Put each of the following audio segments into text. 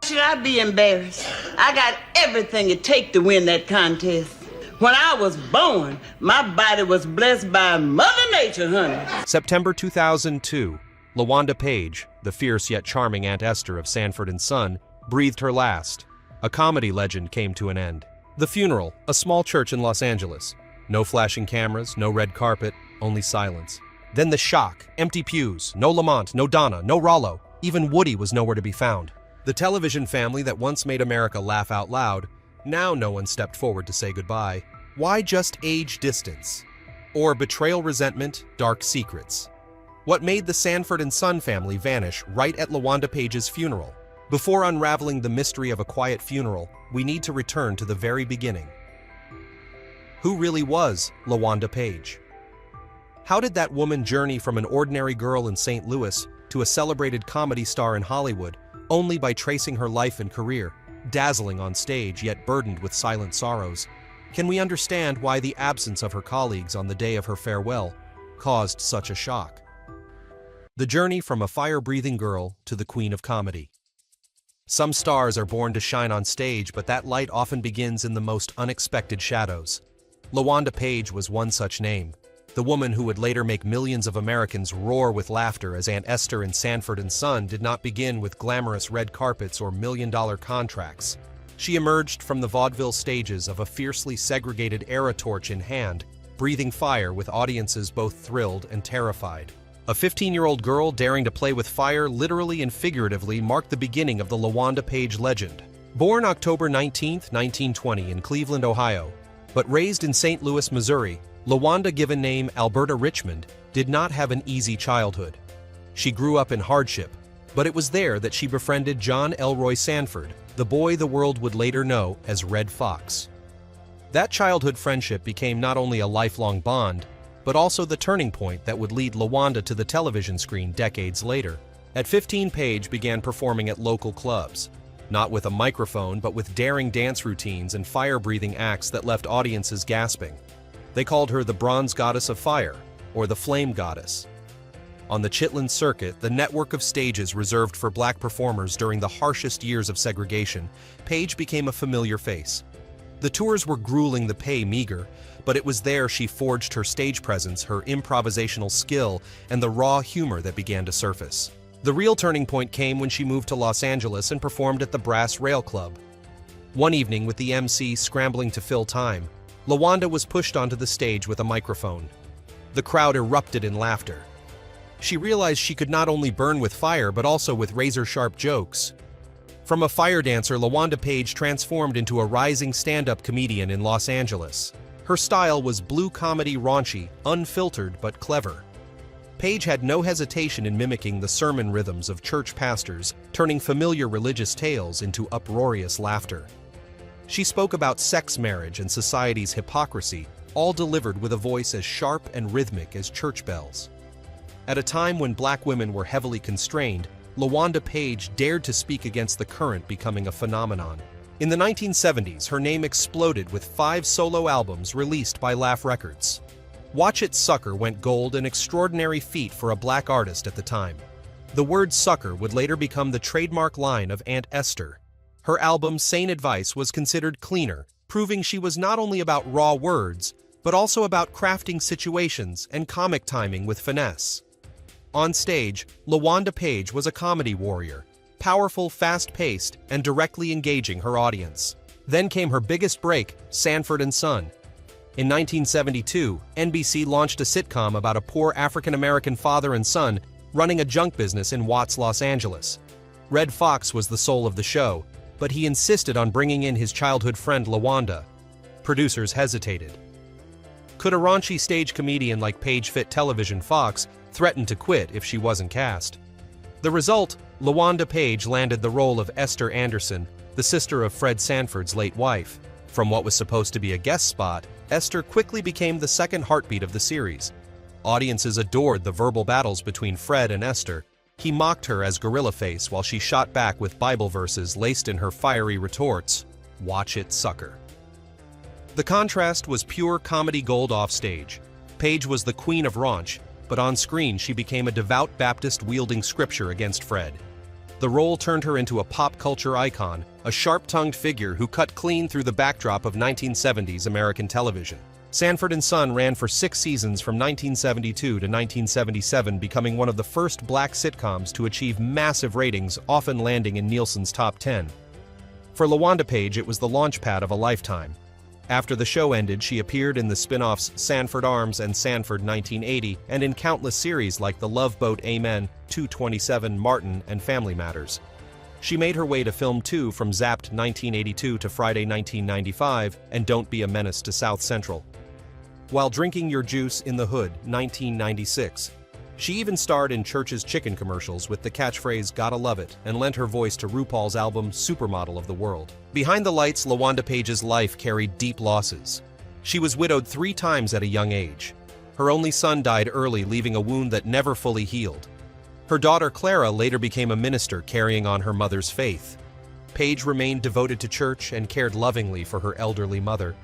should I be embarrassed? I got everything it takes to win that contest. When I was born, my body was blessed by Mother Nature, honey. September 2002, LaWanda Page, the fierce yet charming Aunt Esther of Sanford and Son, breathed her last. A comedy legend came to an end. The funeral, a small church in Los Angeles. No flashing cameras, no red carpet, only silence. Then the shock, empty pews, no Lamont, no Donna, no Rollo. Even Woody was nowhere to be found. The television family that once made America laugh out loud, now no one stepped forward to say goodbye. Why just age distance? Or betrayal, resentment, dark secrets? What made the Sanford and Son family vanish right at LaWanda Page's funeral? Before unraveling the mystery of a quiet funeral, we need to return to the very beginning. Who really was LaWanda Page? How did that woman journey from an ordinary girl in St. Louis to a celebrated comedy star in Hollywood only by tracing her life and career, dazzling on stage yet burdened with silent sorrows? Can we understand why the absence of her colleagues on the day of her farewell caused such a shock? The journey from a fire-breathing girl to the queen of comedy. Some stars are born to shine on stage, but that light often begins in the most unexpected shadows. LaWanda Page was one such name, the woman who would later make millions of Americans roar with laughter, as Aunt Esther in Sanford and Son did not begin with glamorous red carpets or million-dollar contracts. She emerged from the vaudeville stages of a fiercely segregated era, torch in hand, breathing fire with audiences both thrilled and terrified. A 15-year-old girl daring to play with fire, literally and figuratively, marked the beginning of the LaWanda Page legend. Born October 19, 1920 in Cleveland, Ohio, but raised in St. Louis, Missouri, LaWanda, given name Alberta Richmond, did not have an easy childhood. She grew up in hardship, but it was there that she befriended John Elroy Sanford, the boy the world would later know as Red Fox. That childhood friendship became not only a lifelong bond, but also the turning point that would lead LaWanda to the television screen decades later. At 15, Page began performing at local clubs, not with a microphone, but with daring dance routines and fire-breathing acts that left audiences gasping. They called her the Bronze Goddess of Fire, or the Flame Goddess. On the Chitlin circuit, the network of stages reserved for black performers during the harshest years of segregation, Page became a familiar face. The tours were grueling, the pay meager, but it was there she forged her stage presence, her improvisational skill, and the raw humor that began to surface. The real turning point came when she moved to Los Angeles and performed at the Brass Rail Club. One evening, with the MC scrambling to fill time, LaWanda was pushed onto the stage with a microphone. The crowd erupted in laughter. She realized she could not only burn with fire, but also with razor-sharp jokes. From a fire dancer, LaWanda Page transformed into a rising stand-up comedian in Los Angeles. Her style was blue comedy, raunchy, unfiltered, but clever. Page had no hesitation in mimicking the sermon rhythms of church pastors, turning familiar religious tales into uproarious laughter. She spoke about sex, marriage, and society's hypocrisy, all delivered with a voice as sharp and rhythmic as church bells. At a time when black women were heavily constrained, LaWanda Page dared to speak against the current, becoming a phenomenon. In the 1970s, her name exploded with 5 solo albums released by Laugh Records. Watch It Sucker went gold, an extraordinary feat for a black artist at the time. The word sucker would later become the trademark line of Aunt Esther. Her album Sane Advice was considered cleaner, proving she was not only about raw words, but also about crafting situations and comic timing with finesse. On stage, LaWanda Page was a comedy warrior, powerful, fast-paced, and directly engaging her audience. Then came her biggest break, Sanford and Son. In 1972, NBC launched a sitcom about a poor African-American father and son running a junk business in Watts, Los Angeles. Red Fox was the soul of the show, but he insisted on bringing in his childhood friend LaWanda. Producers hesitated. Could a raunchy stage comedian like Page fit television? Fox threatened to quit if she wasn't cast. The result, LaWanda Page landed the role of Esther Anderson, the sister of Fred Sanford's late wife. From what was supposed to be a guest spot, Esther quickly became the second heartbeat of the series. Audiences adored the verbal battles between Fred and Esther. He mocked her as Gorilla Face while she shot back with Bible verses laced in her fiery retorts. Watch It Sucker. The contrast was pure comedy gold offstage. Page was the queen of raunch, but on screen she became a devout Baptist wielding scripture against Fred. The role turned her into a pop culture icon, a sharp-tongued figure who cut clean through the backdrop of 1970s American television. Sanford and Son ran for 6 seasons from 1972 to 1977, becoming one of the first black sitcoms to achieve massive ratings, often landing in Nielsen's top 10. For LaWanda Page, it was the launchpad of a lifetime. After the show ended, she appeared in the spin-offs Sanford Arms and Sanford 1980, and in countless series like The Love Boat, Amen, 227, Martin, and Family Matters. She made her way to film too, from Zapped 1982 to Friday 1995, and Don't Be a Menace to South Central. While Drinking Your Juice in the Hood, 1996. She even starred in Church's chicken commercials with the catchphrase "Gotta love it," and lent her voice to RuPaul's album Supermodel of the World. Behind the lights, LaWanda Page's life carried deep losses. She was widowed 3 times at a young age. Her only son died early, leaving a wound that never fully healed. Her daughter Clara later became a minister, carrying on her mother's faith. Page remained devoted to church and cared lovingly for her elderly mother.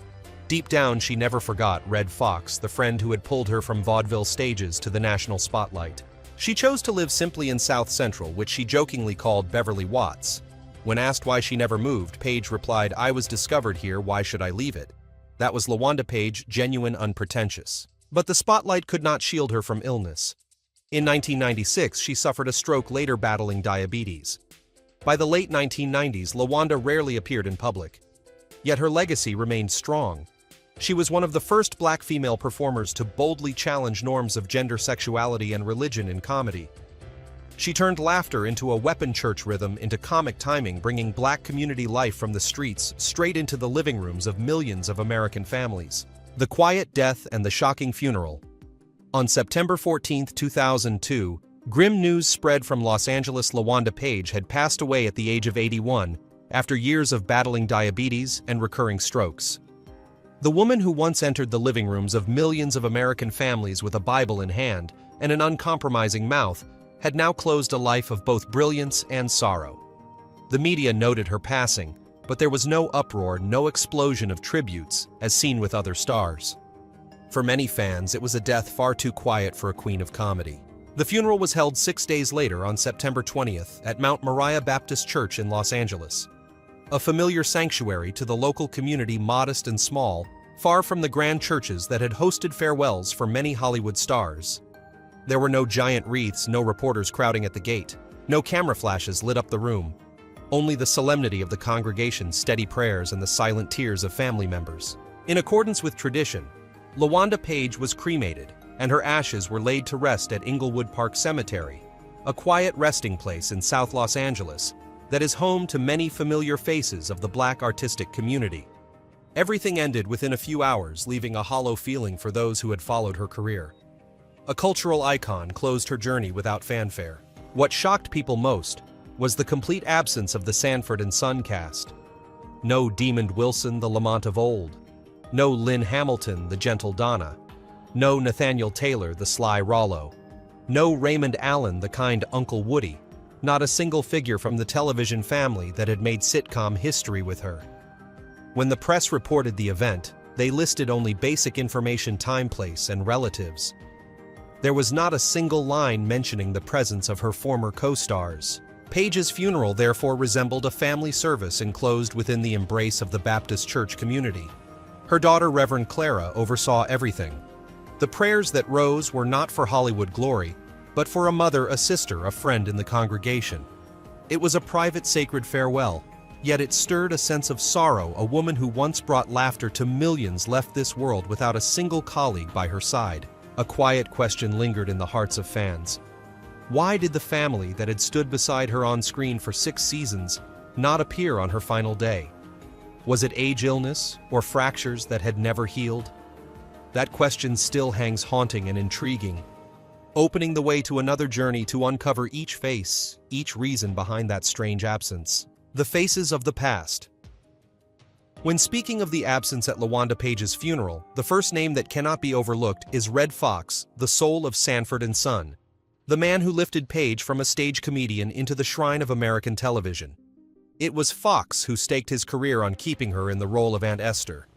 Deep down, she never forgot Red Fox, the friend who had pulled her from vaudeville stages to the national spotlight. She chose to live simply in South Central, which she jokingly called Beverly Watts. When asked why she never moved, Page replied, "I was discovered here, why should I leave it?" That was LaWanda Page, genuine, unpretentious. But the spotlight could not shield her from illness. In 1996, she suffered a stroke, later battling diabetes. By the late 1990s, LaWanda rarely appeared in public. Yet her legacy remained strong. She was one of the first black female performers to boldly challenge norms of gender, sexuality, and religion in comedy. She turned laughter into a weapon, church rhythm into comic timing, bringing black community life from the streets straight into the living rooms of millions of American families. The quiet death and the shocking funeral. On September 14, 2002, grim news spread from Los Angeles. LaWanda Page had passed away at the age of 81 after years of battling diabetes and recurring strokes. The woman who once entered the living rooms of millions of American families with a Bible in hand and an uncompromising mouth had now closed a life of both brilliance and sorrow. The media noted her passing, but there was no uproar, no explosion of tributes, as seen with other stars. For many fans, it was a death far too quiet for a queen of comedy. The funeral was held 6 days later on September 20th at Mount Moriah Baptist Church in Los Angeles. A familiar sanctuary to the local community, modest and small, far from the grand churches that had hosted farewells for many Hollywood stars. There were no giant wreaths, no reporters crowding at the gate, no camera flashes lit up the room. Only the solemnity of the congregation's steady prayers and the silent tears of family members. In accordance with tradition, LaWanda Page was cremated, and her ashes were laid to rest at Inglewood Park Cemetery, a quiet resting place in South Los Angeles that is home to many familiar faces of the black artistic community. Everything ended within a few hours, leaving a hollow feeling for those who had followed her career. A cultural icon closed her journey without fanfare. What shocked people most was the complete absence of the Sanford and Son cast. No Demond Wilson, the Lamont of old. No Lynn Hamilton, the gentle Donna. No Nathaniel Taylor, the sly Rollo. No Raymond Allen, the kind Uncle Woody. Not a single figure from the television family that had made sitcom history with her. When the press reported the event, they listed only basic information: time, place, and relatives. There was not a single line mentioning the presence of her former co-stars. Page's funeral therefore resembled a family service enclosed within the embrace of the Baptist church community. Her daughter, Reverend Clara, oversaw everything. The prayers that rose were not for Hollywood glory, but for a mother, a sister, a friend in the congregation. It was a private, sacred farewell, yet it stirred a sense of sorrow. A woman who once brought laughter to millions left this world without a single colleague by her side. A quiet question lingered in the hearts of fans. Why did the family that had stood beside her on screen for 6 seasons not appear on her final day? Was it age, illness, or fractures that had never healed? That question still hangs haunting and intriguing, opening the way to another journey to uncover each face, each reason behind that strange absence. The faces of the past. When speaking of the absence at LaWanda Page's funeral, the first name that cannot be overlooked is Red Fox, the soul of Sanford and Son. The man who lifted Page from a stage comedian into the shrine of American television. It was Fox who staked his career on keeping her in the role of Aunt Esther.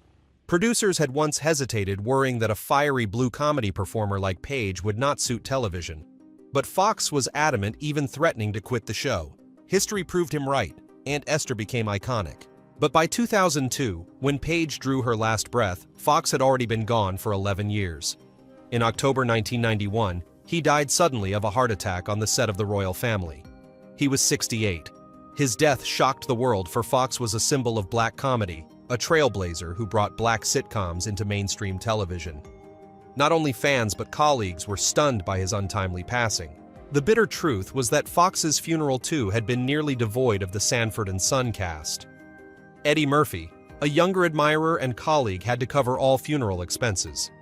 Producers had once hesitated, worrying that a fiery blue comedy performer like Page would not suit television. But Fox was adamant, even threatening to quit the show. History proved him right. Aunt Esther became iconic. But by 2002, when Paige drew her last breath, Fox had already been gone for 11 years. In October 1991, he died suddenly of a heart attack on the set of The Royal Family. He was 68. His death shocked the world, for Fox was a symbol of black comedy, a trailblazer who brought black sitcoms into mainstream television. Not only fans but colleagues were stunned by his untimely passing. The bitter truth was that Fox's funeral too had been nearly devoid of the Sanford and Son cast. Eddie Murphy, a younger admirer and colleague, had to cover all funeral expenses.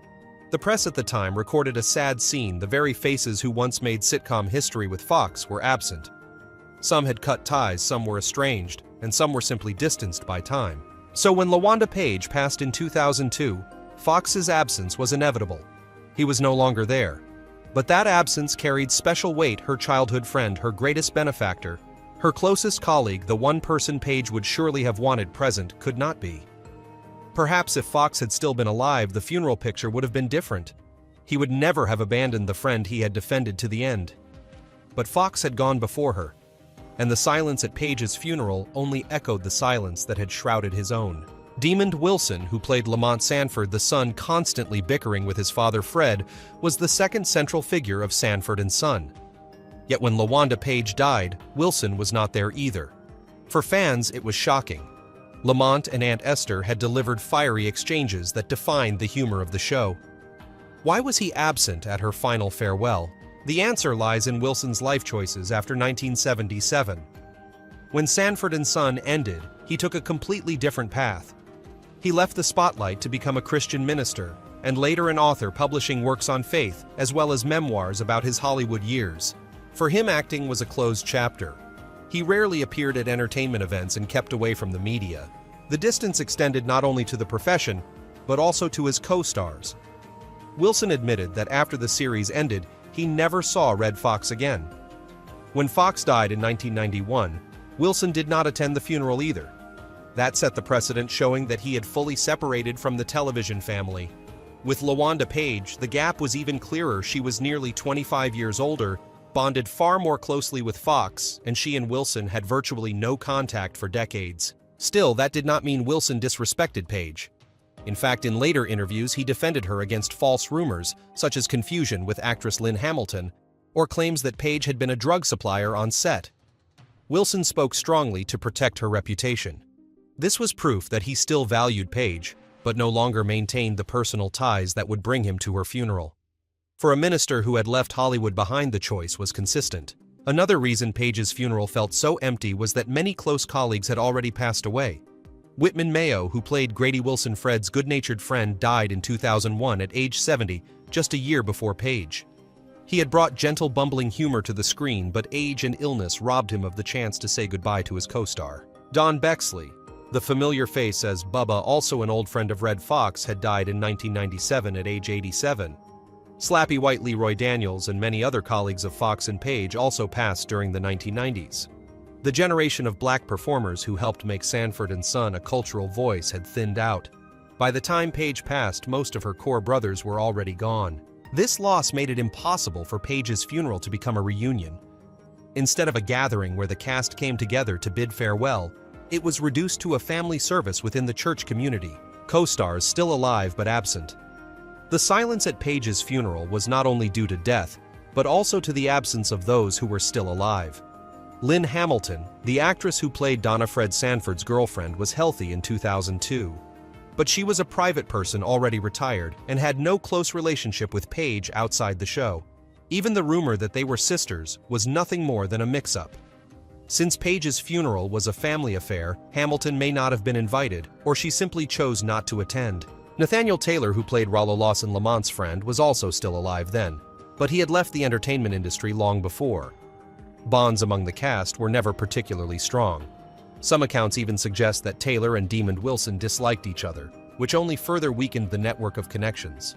The press at the time recorded a sad scene. The very faces who once made sitcom history with Fox were absent. Some had cut ties, some were estranged, and some were simply distanced by time. So when LaWanda Page passed in 2002, Fox's absence was inevitable. He was no longer there. But that absence carried special weight. Her childhood friend, her greatest benefactor, her closest colleague, the one person Page would surely have wanted present, could not be. Perhaps if Fox had still been alive, the funeral picture would have been different. He would never have abandoned the friend he had defended to the end. But Fox had gone before her, and the silence at Page's funeral only echoed the silence that had shrouded his own. Demond Wilson, who played Lamont Sanford, the son constantly bickering with his father Fred, was the second central figure of Sanford and Son. Yet when LaWanda Page died, Wilson was not there either. For fans, it was shocking. Lamont and Aunt Esther had delivered fiery exchanges that defined the humor of the show. Why was he absent at her final farewell? The answer lies in Wilson's life choices after 1977. When Sanford and Son ended, he took a completely different path. He left the spotlight to become a Christian minister, and later an author, publishing works on faith, as well as memoirs about his Hollywood years. For him, acting was a closed chapter. He rarely appeared at entertainment events and kept away from the media. The distance extended not only to the profession, but also to his co-stars. Wilson admitted that after the series ended, he never saw Red Fox again. When Fox died in 1991, Wilson did not attend the funeral either. That set the precedent, showing that he had fully separated from the television family. With LaWanda Page, the gap was even clearer. She was nearly 25 years older, bonded far more closely with Fox, and she and Wilson had virtually no contact for decades. Still, that did not mean Wilson disrespected Page. In fact, in later interviews, he defended her against false rumors, such as confusion with actress Lynn Hamilton, or claims that Page had been a drug supplier on set. Wilson spoke strongly to protect her reputation. This was proof that he still valued Page, but no longer maintained the personal ties that would bring him to her funeral. For a minister who had left Hollywood behind, the choice was consistent. Another reason Page's funeral felt so empty was that many close colleagues had already passed away. Whitman Mayo, who played Grady Wilson, Fred's good-natured friend, died in 2001 at age 70, just a year before Page. He had brought gentle, bumbling humor to the screen, but age and illness robbed him of the chance to say goodbye to his co-star. Don Bexley, the familiar face as Bubba, also an old friend of Red Fox, had died in 1997 at age 87. Slappy White Leroy Daniels and many other colleagues of Fox and Page also passed during the 1990s. The generation of black performers who helped make Sanford and Son a cultural voice had thinned out. By the time Page passed, most of her core brothers were already gone. This loss made it impossible for Page's funeral to become a reunion. Instead of a gathering where the cast came together to bid farewell, it was reduced to a family service within the church community, co-stars still alive but absent. The silence at Page's funeral was not only due to death, but also to the absence of those who were still alive. Lynn Hamilton, the actress who played Donna Fred Sanford's girlfriend, was healthy in 2002. But she was a private person already retired and had no close relationship with Page outside the show. Even the rumor that they were sisters was nothing more than a mix-up. Since Page's funeral was a family affair, Hamilton may not have been invited, or she simply chose not to attend. Nathaniel Taylor, who played Rollo Lawson, Lamont's friend, was also still alive then, but he had left the entertainment industry long before. Bonds among the cast were never particularly strong. Some accounts even suggest that Taylor and Demond Wilson disliked each other, which only further weakened the network of connections.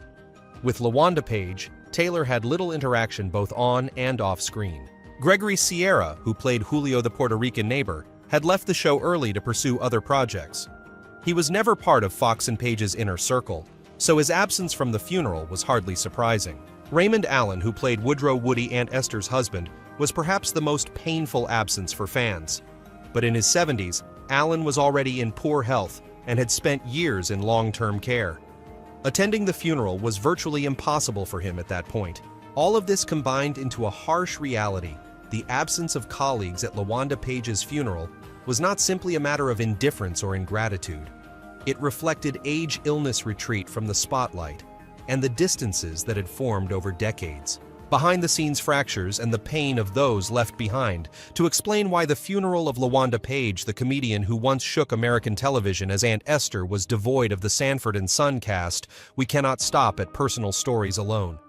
With LaWanda Page, Taylor had little interaction both on and off screen. Gregory Sierra, who played Julio the Puerto Rican neighbor, had left the show early to pursue other projects. He was never part of Fox and Page's inner circle, so his absence from the funeral was hardly surprising. Raymond Allen, who played Woodrow Woody, Aunt Esther's husband, was perhaps the most painful absence for fans. But in his 70s, Alan was already in poor health and had spent years in long-term care. Attending the funeral was virtually impossible for him at that point. All of this combined into a harsh reality. The absence of colleagues at LaWanda Page's funeral was not simply a matter of indifference or ingratitude. It reflected age-illness retreat from the spotlight and the distances that had formed over decades. Behind-the-scenes fractures and the pain of those left behind. To explain why the funeral of LaWanda Page, the comedian who once shook American television as Aunt Esther, was devoid of the Sanford and Son cast, we cannot stop at personal stories alone.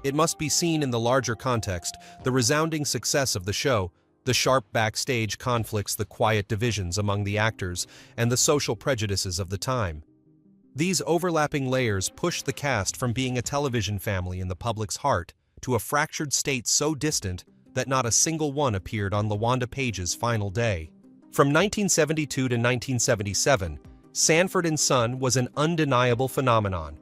It must be seen in the larger context, the resounding success of the show, the sharp backstage conflicts, the quiet divisions among the actors, and the social prejudices of the time. These overlapping layers pushed the cast from being a television family in the public's heart to a fractured state so distant that not a single one appeared on LaWanda Page's final day. From 1972 to 1977, Sanford and Son was an undeniable phenomenon.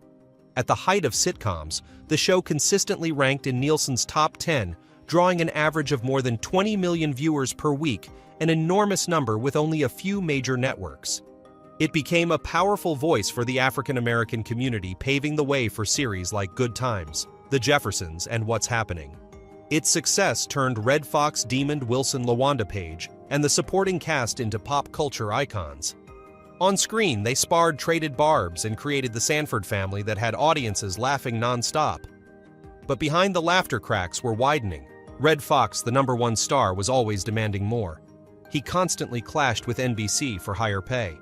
At the height of sitcoms, the show consistently ranked in Nielsen's top 10, drawing an average of more than 20 million viewers per week, an enormous number with only a few major networks. It became a powerful voice for the African American community, paving the way for series like Good Times, The Jeffersons, and What's Happening. Its success turned Red Fox, Demond Wilson, LaWanda Page, and the supporting cast into pop culture icons. On screen, they sparred traded barbs and created the Sanford family that had audiences laughing non-stop. But behind the laughter cracks were widening. Red Fox, the #1 star, was always demanding more. He constantly clashed with NBC for higher pay.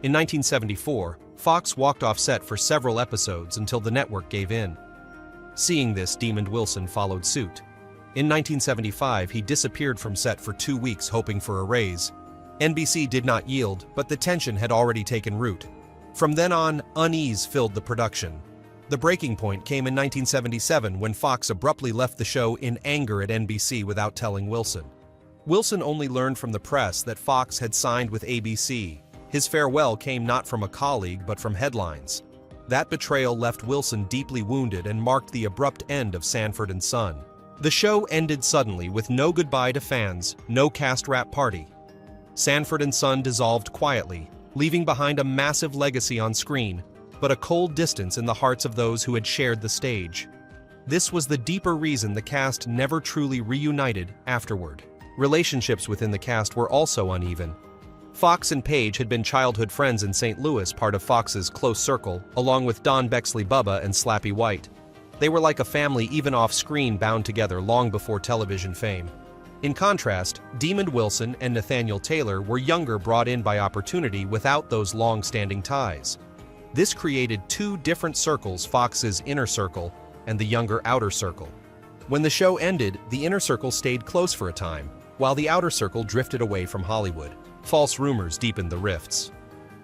In 1974, Fox walked off set for several episodes until the network gave in. Seeing this, Demond Wilson followed suit. In 1975, he disappeared from set for 2 weeks hoping for a raise. NBC did not yield, but the tension had already taken root. From then on, unease filled the production. The breaking point came in 1977 when Fox abruptly left the show in anger at NBC without telling Wilson. Wilson only learned from the press that Fox had signed with ABC. His farewell came not from a colleague but from headlines. That betrayal left Wilson deeply wounded and marked the abrupt end of Sanford and Son. The show ended suddenly with no goodbye to fans, no cast wrap party. Sanford and Son dissolved quietly, leaving behind a massive legacy on screen, but a cold distance in the hearts of those who had shared the stage. This was the deeper reason the cast never truly reunited afterward. Relationships within the cast were also uneven. Fox and Page had been childhood friends in St. Louis, part of Fox's close circle, along with Don Bexley Bubba and Slappy White. They were like a family even off-screen, bound together long before television fame. In contrast, Demond Wilson and Nathaniel Taylor were younger, brought in by opportunity without those long-standing ties. This created two different circles, Fox's inner circle and the younger outer circle. When the show ended, the inner circle stayed close for a time, while the outer circle drifted away from Hollywood. False rumors deepened the rifts.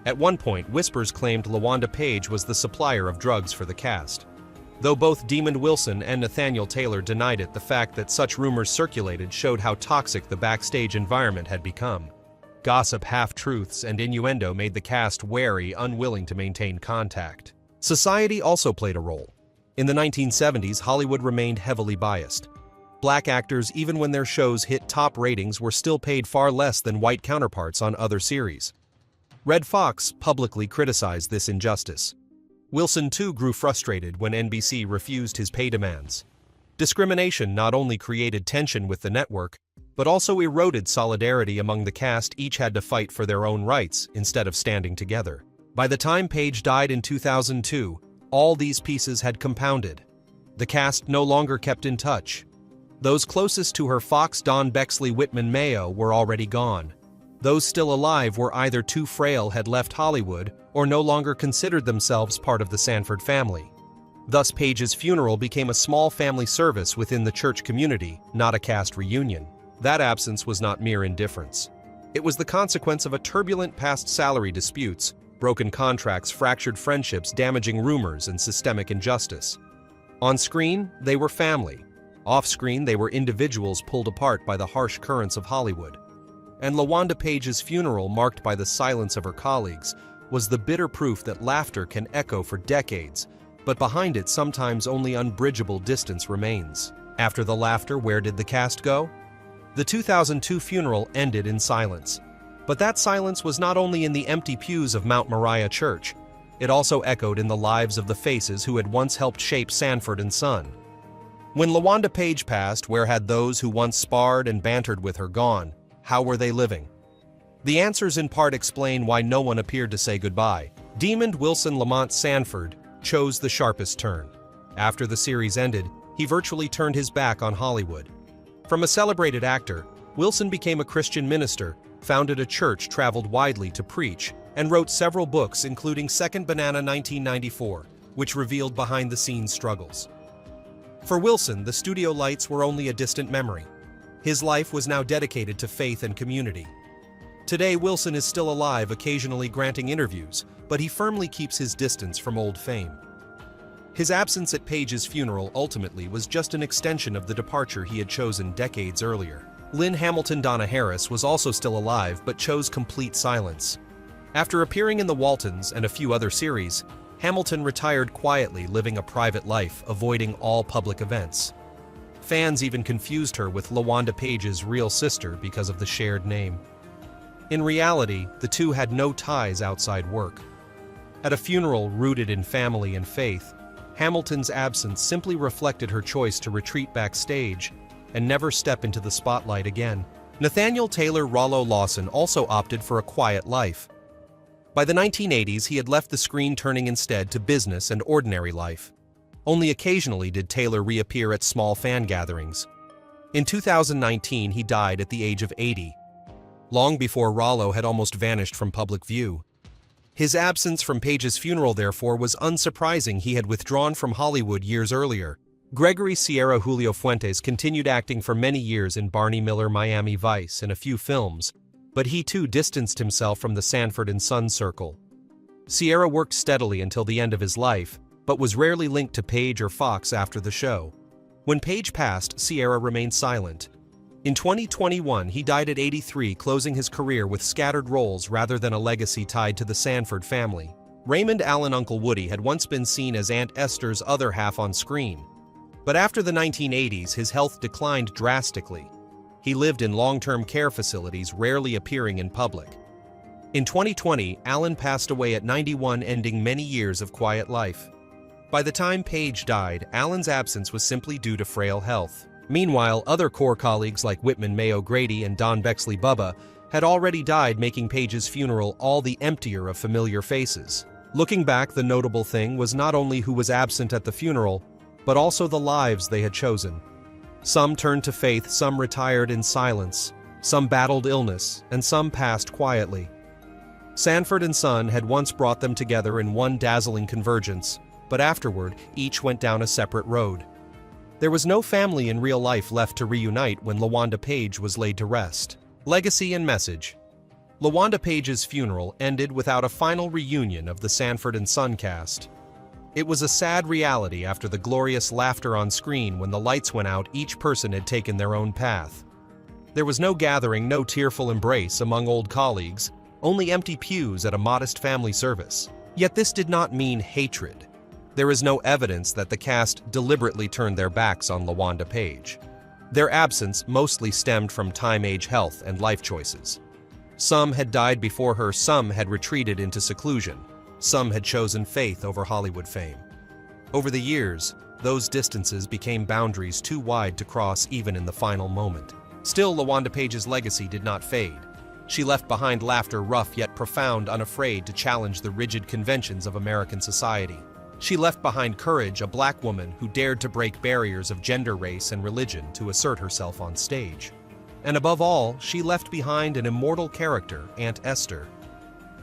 At one point, whispers claimed LaWanda Page was the supplier of drugs for the cast. Though both Demond Wilson and Nathaniel Taylor denied it, the fact that such rumors circulated showed how toxic the backstage environment had become. Gossip, half-truths, and innuendo made the cast wary, unwilling to maintain contact. Society also played a role. In the 1970s, Hollywood remained heavily biased. Black actors, even when their shows hit top ratings, were still paid far less than white counterparts on other series. Red Fox publicly criticized this injustice. Wilson too grew frustrated when NBC refused his pay demands. Discrimination not only created tension with the network, but also eroded solidarity among the cast. Each had to fight for their own rights instead of standing together. By the time Page died in 2002, all these pieces had compounded. The cast no longer kept in touch. Those closest to her, Fox, Don Bexley, Whitman Mayo, were already gone. Those still alive were either too frail, had left Hollywood, or no longer considered themselves part of the Sanford family. Thus, Page's funeral became a small family service within the church community, not a cast reunion. That absence was not mere indifference. It was the consequence of a turbulent past, salary disputes, broken contracts, fractured friendships, damaging rumors, and systemic injustice. On screen, they were family. Off-screen, they were individuals pulled apart by the harsh currents of Hollywood. And LaWanda Page's funeral, marked by the silence of her colleagues, was the bitter proof that laughter can echo for decades, but behind it sometimes only unbridgeable distance remains. After the laughter, where did the cast go? The 2002 funeral ended in silence. But that silence was not only in the empty pews of Mount Moriah Church, it also echoed in the lives of the faces who had once helped shape Sanford and Son. When LaWanda Page passed, where had those who once sparred and bantered with her gone? How were they living? The answers in part explain why no one appeared to say goodbye. Demond Wilson Lamont Sanford chose the sharpest turn. After the series ended, he virtually turned his back on Hollywood. From a celebrated actor, Wilson became a Christian minister, founded a church, traveled widely to preach, and wrote several books including Second Banana 1994, which revealed behind-the-scenes struggles. For Wilson, the studio lights were only a distant memory. His life was now dedicated to faith and community. Today, Wilson is still alive, occasionally granting interviews, but he firmly keeps his distance from old fame. His absence at Page's funeral ultimately was just an extension of the departure he had chosen decades earlier. Lynn Hamilton Donna Harris was also still alive but chose complete silence. After appearing in The Waltons and a few other series, Hamilton retired quietly, living a private life, avoiding all public events. Fans even confused her with LaWanda Page's real sister because of the shared name. In reality, the two had no ties outside work. At a funeral rooted in family and faith, Hamilton's absence simply reflected her choice to retreat backstage and never step into the spotlight again. Nathaniel Taylor Rollo Lawson also opted for a quiet life. By the 1980s, he had left the screen, turning instead to business and ordinary life. Only occasionally did Taylor reappear at small fan gatherings. In 2019, he died at the age of 80, long before Rollo had almost vanished from public view. His absence from Page's funeral, therefore, was unsurprising. He had withdrawn from Hollywood years earlier. Gregory Sierra Julio Fuentes continued acting for many years in Barney Miller, Miami Vice, and a few films, but he too distanced himself from the Sanford and Son circle. Sierra worked steadily until the end of his life, but was rarely linked to Page or Fox after the show. When Page passed, Sierra remained silent. In 2021, he died at 83, closing his career with scattered roles rather than a legacy tied to the Sanford family. Raymond Allen Uncle Woody had once been seen as Aunt Esther's other half on screen. But after the 1980s, his health declined drastically. He lived in long-term care facilities, rarely appearing in public. In 2020, Allen passed away at 91, ending many years of quiet life. By the time Page died, Allen's absence was simply due to frail health. Meanwhile, other core colleagues like Whitman Mayo Grady and Don Bexley Bubba had already died, making Page's funeral all the emptier of familiar faces. Looking back, the notable thing was not only who was absent at the funeral, but also the lives they had chosen. Some turned to faith, some retired in silence, some battled illness, and some passed quietly. Sanford and Son had once brought them together in one dazzling convergence, but afterward, each went down a separate road. There was no family in real life left to reunite when LaWanda Page was laid to rest. Legacy and message. LaWanda Page's funeral ended without a final reunion of the Sanford and Son cast. It was a sad reality after the glorious laughter on screen. When the lights went out, each person had taken their own path. There was no gathering, no tearful embrace among old colleagues, only empty pews at a modest family service. Yet this did not mean hatred. There is no evidence that the cast deliberately turned their backs on LaWanda Page. Their absence mostly stemmed from time, age, health, and life choices. Some had died before her, some had retreated into seclusion, some had chosen faith over Hollywood fame. Over the years, those distances became boundaries too wide to cross even in the final moment. Still, LaWanda Page's legacy did not fade. She left behind laughter, rough yet profound, unafraid to challenge the rigid conventions of American society. She left behind courage, a black woman who dared to break barriers of gender, race, and religion to assert herself on stage. And above all, she left behind an immortal character, Aunt Esther.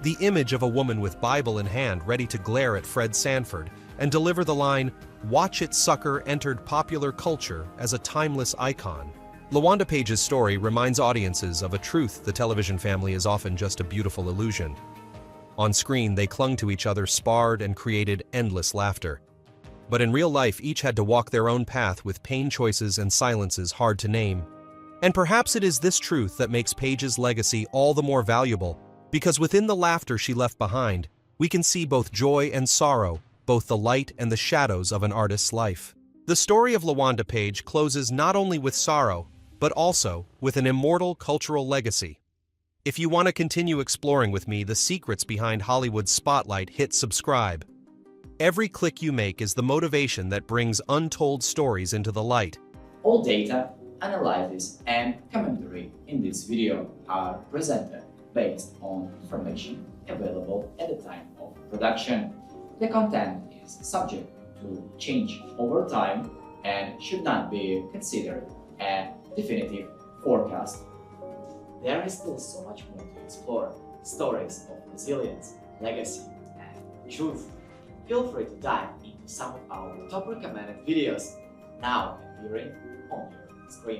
The image of a woman with Bible in hand ready to glare at Fred Sanford and deliver the line, "Watch it, sucker," entered popular culture as a timeless icon. LaWanda Page's story reminds audiences of a truth: the television family is often just a beautiful illusion. On screen, they clung to each other, sparred, and created endless laughter. But in real life, each had to walk their own path with pain, choices, and silences hard to name. And perhaps it is this truth that makes Page's legacy all the more valuable, because within the laughter she left behind, we can see both joy and sorrow, both the light and the shadows of an artist's life. The story of LaWanda Page closes not only with sorrow, but also with an immortal cultural legacy. If you want to continue exploring with me the secrets behind Hollywood's spotlight, hit subscribe. Every click you make is the motivation that brings untold stories into the light. All data, analysis, and commentary in this video are presented based on information available at the time of production. The content is subject to change over time and should not be considered a definitive forecast. There is still so much more to explore: stories of resilience, legacy, and truth. Feel free to dive into some of our top recommended videos now appearing on your screen.